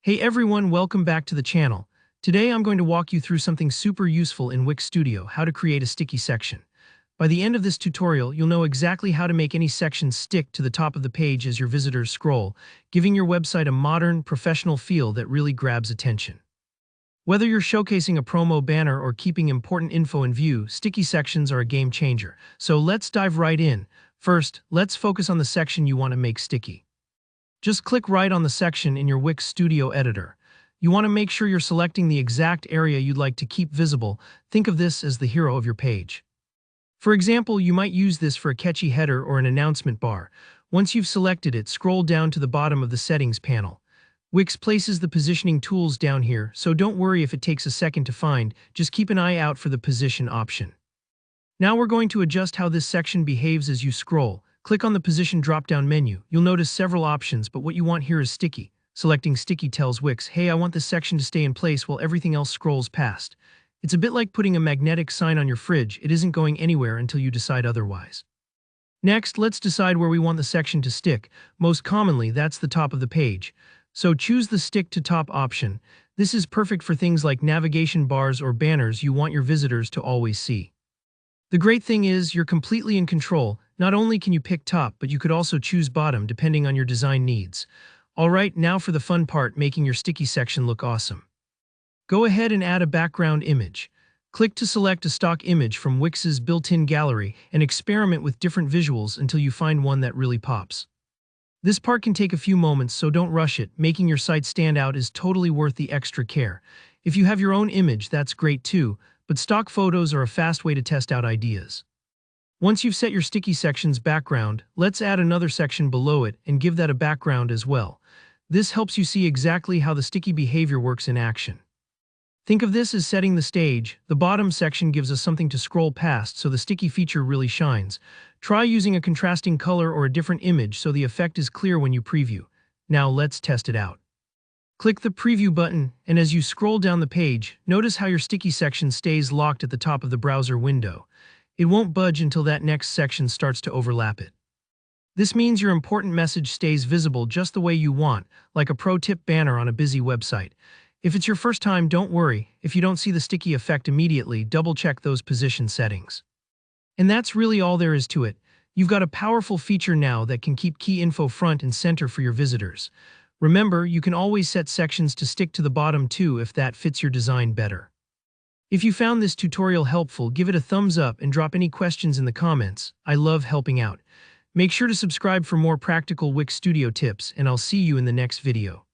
Hey everyone, welcome back to the channel. Today I'm going to walk you through something super useful in Wix Studio, how to create a sticky section. By the end of this tutorial, you'll know exactly how to make any section stick to the top of the page as your visitors scroll, giving your website a modern, professional feel that really grabs attention. Whether you're showcasing a promo banner or keeping important info in view, sticky sections are a game changer. So let's dive right in. First, let's focus on the section you want to make sticky. Just click right on the section in your Wix Studio editor. You want to make sure you're selecting the exact area you'd like to keep visible. Think of this as the hero of your page. For example, you might use this for a catchy header or an announcement bar. Once you've selected it, scroll down to the bottom of the settings panel. Wix places the positioning tools down here, so don't worry if it takes a second to find, just keep an eye out for the position option. Now we're going to adjust how this section behaves as you scroll. Click on the position drop-down menu. You'll notice several options, but what you want here is sticky. Selecting sticky tells Wix, hey, I want this section to stay in place while everything else scrolls past. It's a bit like putting a magnetic sign on your fridge. It isn't going anywhere until you decide otherwise. Next, let's decide where we want the section to stick. Most commonly, that's the top of the page. So choose the Stick to Top option. This is perfect for things like navigation bars or banners you want your visitors to always see. The great thing is, you're completely in control. Not only can you pick top, but you could also choose bottom depending on your design needs. Alright, now for the fun part, making your sticky section look awesome. Go ahead and add a background image. Click to select a stock image from Wix's built-in gallery and experiment with different visuals until you find one that really pops. This part can take a few moments, so don't rush it. Making your site stand out is totally worth the extra care. If you have your own image, that's great too, but stock photos are a fast way to test out ideas. Once you've set your sticky section's background, let's add another section below it and give that a background as well. This helps you see exactly how the sticky behavior works in action. Think of this as setting the stage. The bottom section gives us something to scroll past, so the sticky feature really shines. Try using a contrasting color or a different image so the effect is clear when you preview. Now let's test it out. Click the Preview button, and as you scroll down the page, notice how your sticky section stays locked at the top of the browser window. It won't budge until that next section starts to overlap it. This means your important message stays visible just the way you want, like a pro tip banner on a busy website. If it's your first time, don't worry. If you don't see the sticky effect immediately, double-check those position settings. And that's really all there is to it. You've got a powerful feature now that can keep key info front and center for your visitors. Remember, you can always set sections to stick to the bottom too if that fits your design better. If you found this tutorial helpful, give it a thumbs up and drop any questions in the comments. I love helping out. Make sure to subscribe for more practical Wix Studio tips, and I'll see you in the next video.